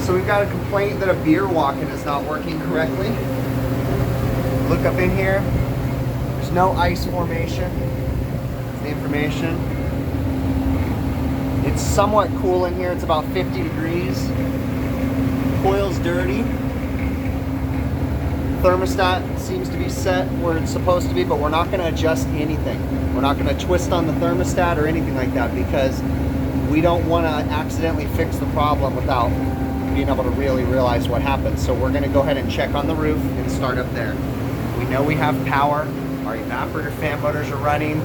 So we've got a complaint that a beer walk-in is not working correctly. Look up in here. There's no ice formation. That's the information. It's somewhat cool in here. It's about 50 degrees. Coil's dirty. Thermostat seems to be set where it's supposed to be, but we're not going to adjust anything. We're not going to twist on the thermostat or anything like that because we don't want to accidentally fix the problem without being able to really realize what happened. So we're going to go ahead and check on the roof and start up there. We know we have power. Our evaporator fan motors are running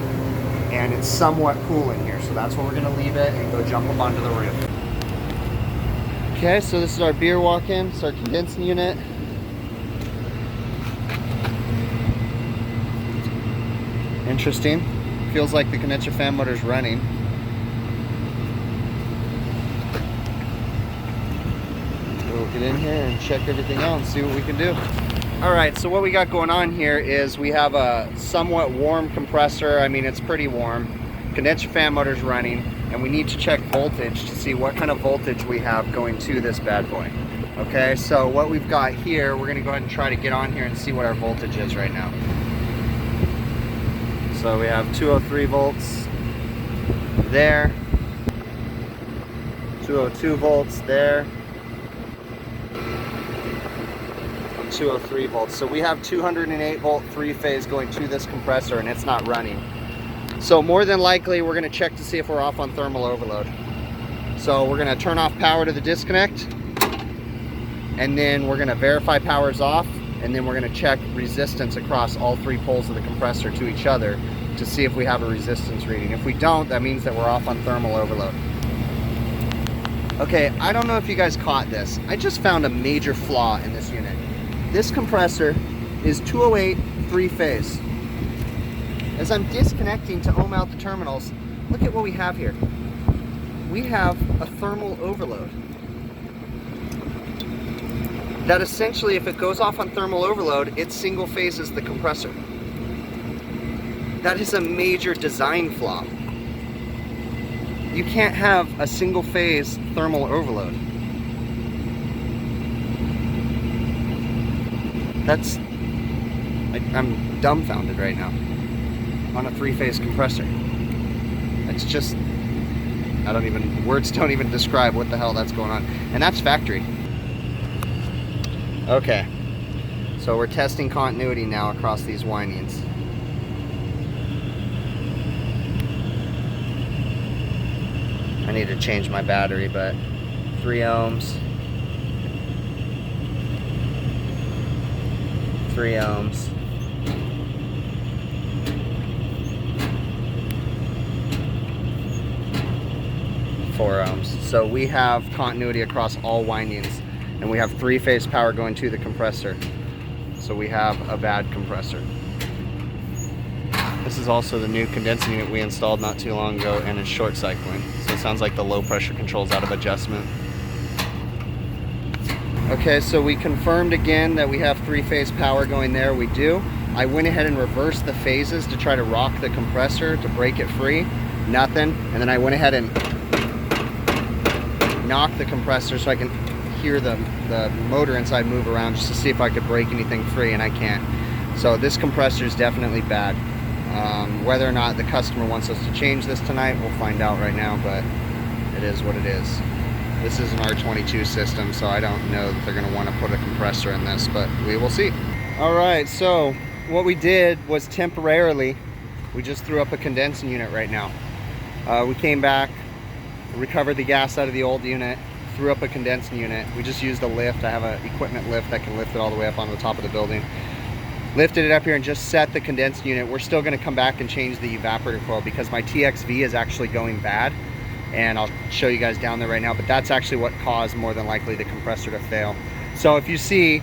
and it's somewhat cool in here. So that's where we're going to leave it and go jump up onto the roof. Okay, so this is our beer walk-in. It's our condensing unit. Interesting. Feels like the condenser fan motor is running. We'll get in here and check everything out and see what we can do. Alright, so what we got going on here is we have a somewhat warm compressor. I mean, it's pretty warm. Condenser fan motor's running, and we need to check voltage to see what kind of voltage we have going to this bad boy. Okay, so what we've got here, we're going to go ahead and try to get on here and see what our voltage is right now. So we have 203 volts there, 202 volts there, 203 volts. So we have 208 volt three-phase going to this compressor and it's not running. So more than likely we're going to check to see if we're off on thermal overload. So we're going to turn off power to the disconnect and then we're going to verify power's off, and then we're going to check resistance across all three poles of the compressor to each other to see if we have a resistance reading. If we don't, that means that we're off on thermal overload. Okay, I don't know if you guys caught this. I just found a major flaw in this unit. This compressor is 208 three-phase. As I'm disconnecting to ohm out the terminals, look at what we have here. We have a thermal overload. That essentially, if it goes off on thermal overload, it single phases the compressor. That is a major design flaw. You can't have a single phase thermal overload. I'm dumbfounded right now on a three-phase compressor. It's just, words don't even describe what the hell that's going on. And that's factory. Okay, so we're testing continuity now across these windings. I need to change my battery, but 3 ohms, 3 ohms, 4 ohms. So we have continuity across all windings, and we have three-phase power going to the compressor. So we have a bad compressor. This is also the new condensing unit we installed not too long ago, and it's short cycling. So it sounds like the low pressure control's out of adjustment. Okay, so we confirmed again that we have three-phase power going there. We do. I went ahead and reversed the phases to try to rock the compressor to break it free. Nothing. And then I went ahead and knocked the compressor so I can hear the motor inside move around just to see if I could break anything free, and I can't. So this compressor is definitely bad. Whether or not the customer wants us to change this tonight, we'll find out right now, but it is what it is. This is an R22 system, so I don't know that they're going to want to put a compressor in this, but we will see. Alright, so what we did was temporarily, we just threw up a condensing unit right now. We came back, recovered the gas out of the old unit, threw up a condensing unit. We just used a lift. I have an equipment lift that can lift it all the way up on the top of the building. Lifted it up here and just set the condensing unit. We're still going to come back and change the evaporator coil because my TXV is actually going bad, and I'll show you guys down there right now, but that's actually what caused more than likely the compressor to fail. So if you see,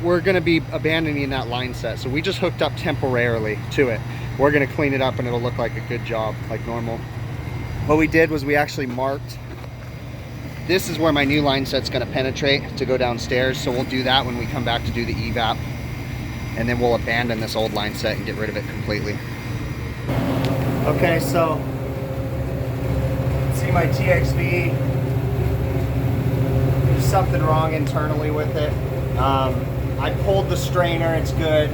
we're going to be abandoning that line set, so we just hooked up temporarily to it. We're going to clean it up and it'll look like a good job, like normal. What we did was we actually marked, this is where my new line set's going to penetrate to go downstairs, so we'll do that when we come back to do the evap, and then we'll abandon this old line set and get rid of it completely. Okay, so see my TXV something wrong internally with it. I pulled the strainer, it's good.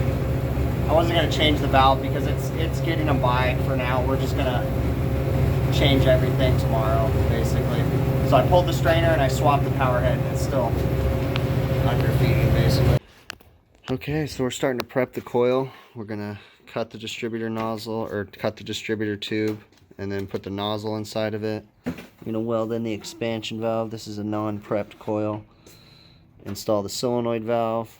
I wasn't gonna change the valve because it's getting them by for now. We're just gonna change everything tomorrow, basically. So I pulled the strainer and I swapped the power head, and it's still underfeeding, basically. Okay, so we're starting to prep the coil. We're gonna cut the distributor nozzle, or cut the distributor tube, and then put the nozzle inside of it. I'm gonna weld in the expansion valve. This is a non-prepped coil. Install the solenoid valve.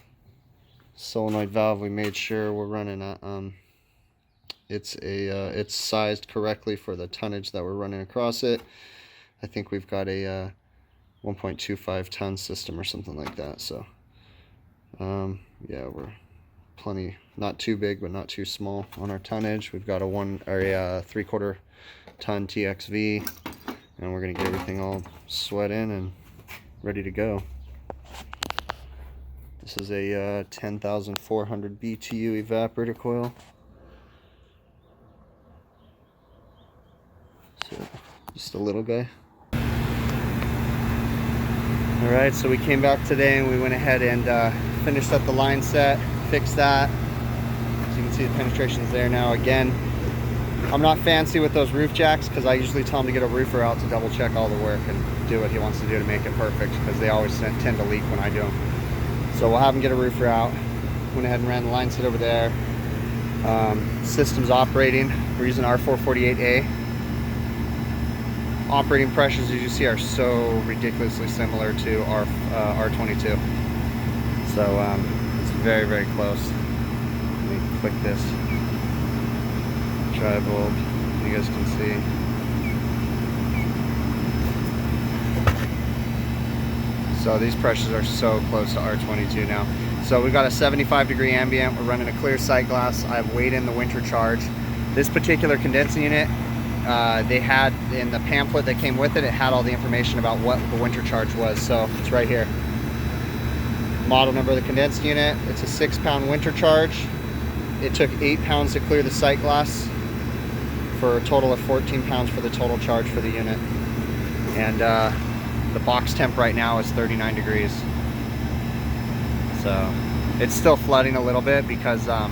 Solenoid valve, we made sure we're running a it's sized correctly for the tonnage that we're running across it. I think we've got a 1.25 ton system or something like that. So yeah, we're plenty, not too big but not too small on our tonnage. We've got a 3/4 ton TXV, and we're gonna get everything all sweat in and ready to go. This is a 10,400 BTU evaporator coil. So just a little guy. Alright, so we came back today and we went ahead and finished up the line set, fixed that. As you can see, the penetration's there now. Again, I'm not fancy with those roof jacks because I usually tell him to get a roofer out to double check all the work and do what he wants to do to make it perfect, because they always tend to leak when I do them. So we'll have him get a roofer out. Went ahead and ran the line set over there. System's operating. We're using R448A. Operating pressures, as you see, are so ridiculously similar to our R22. So it's very, very close. Let me click this. Tri-volt, you guys can see. So these pressures are so close to R22 now. So we've got a 75-degree ambient. We're running a clear sight glass. I've weighed in the winter charge. This particular condensing unit, they had in the pamphlet that came with it, it had all the information about what the winter charge was. So it's right here. Model number of the condensing unit. It's a 6-pound winter charge. It took 8 pounds to clear the sight glass, for a total of 14 pounds for the total charge for the unit. And the box temp right now is 39 degrees. So it's still flooding a little bit because I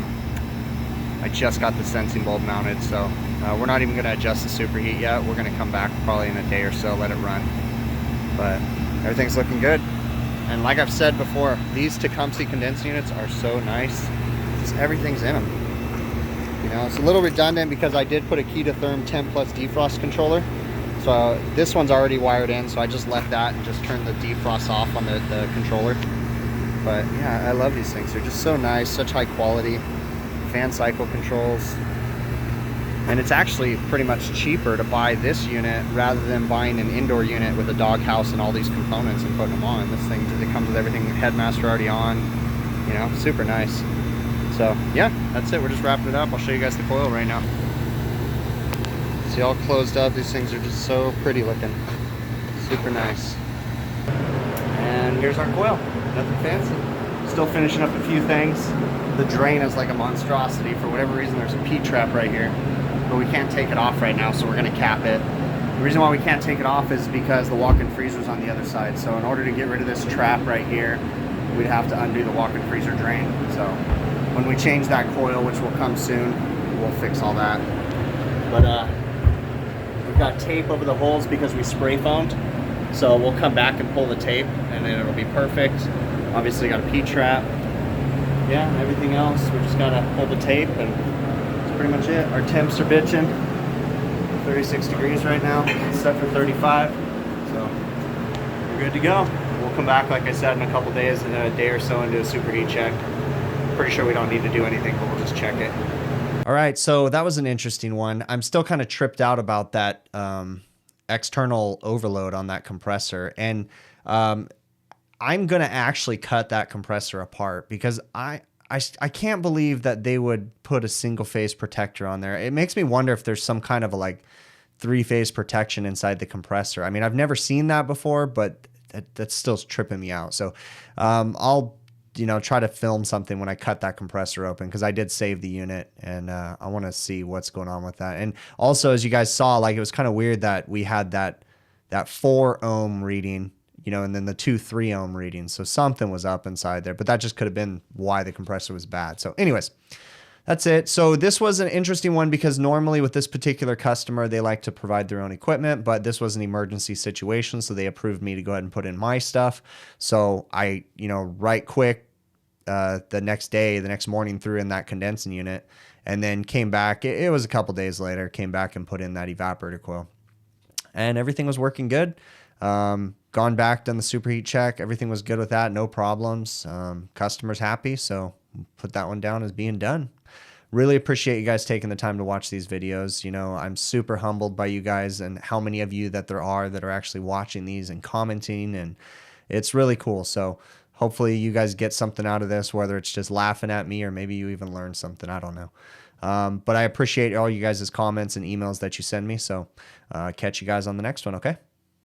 just got the sensing bulb mounted. So we're not even going to adjust the superheat yet. We're going to come back probably in a day or so, let it run. But everything's looking good. And like I've said before, these Tecumseh condensing units are so nice. Just everything's in them. You know, it's a little redundant because I did put a key to therm temp plus defrost controller. So this one's already wired in, so I just left that and just turned the defrost off on the controller. But yeah, I love these things. They're just so nice, such high quality. Fan cycle controls. And it's actually pretty much cheaper to buy this unit rather than buying an indoor unit with a doghouse and all these components and putting them on. This thing, it comes with everything, headmaster already on, you know, super nice. So yeah, that's it. We're just wrapping it up. I'll show you guys the coil right now. See, all closed up. These things are just so pretty looking. Super nice. And here's our coil. Nothing fancy. Still finishing up a few things. The drain is like a monstrosity. For whatever reason, there's a P-trap right here. But we can't take it off right now, so we're going to cap it. The reason why we can't take it off is because the walk-in freezer's on the other side. So in order to get rid of this trap right here, we'd have to undo the walk-in freezer drain. So when we change that coil, which will come soon, we'll fix all that. But we've got tape over the holes because we spray foamed. So we'll come back and pull the tape and then it'll be perfect. Obviously got a P-trap. Yeah, everything else, we just gotta pull the tape and that's pretty much it. Our temps are bitching. 36 degrees right now, set for 35. So we're good to go. We'll come back, like I said, in a couple days, in a day or so, and do a superheat check. Pretty sure we don't need to do anything, but we'll just check it. All right, so that was an interesting one. I'm still kind of tripped out about that external overload on that compressor. And I'm going to actually cut that compressor apart because I can't believe that they would put a single phase protector on there. It makes me wonder if there's some kind of a like 3-phase protection inside the compressor. I mean, I've never seen that before, but that's still tripping me out. So I'll try to film something when I cut that compressor open, because I did save the unit and I want to see what's going on with that. And also, as you guys saw, like, it was kind of weird that we had that 4 ohm reading, you know, and then the 2 3 ohm readings. So something was up inside there, but that just could have been why the compressor was bad. So anyways, that's it. So this was an interesting one because normally with this particular customer, they like to provide their own equipment, but this was an emergency situation. So they approved me to go ahead and put in my stuff. So I, you know, right quick, the next morning threw in that condensing unit and then came back. It was a couple days later, came back and put in that evaporator coil and everything was working good. Gone back, done the superheat check. Everything was good with that. No problems. Customer's happy. So put that one down as being done. Really appreciate you guys taking the time to watch these videos. You know, I'm super humbled by you guys and how many of you that there are that are actually watching these and commenting, and it's really cool. So hopefully you guys get something out of this, whether it's just laughing at me or maybe you even learn something. I don't know. But I appreciate all you guys' comments and emails that you send me. So catch you guys on the next one, okay?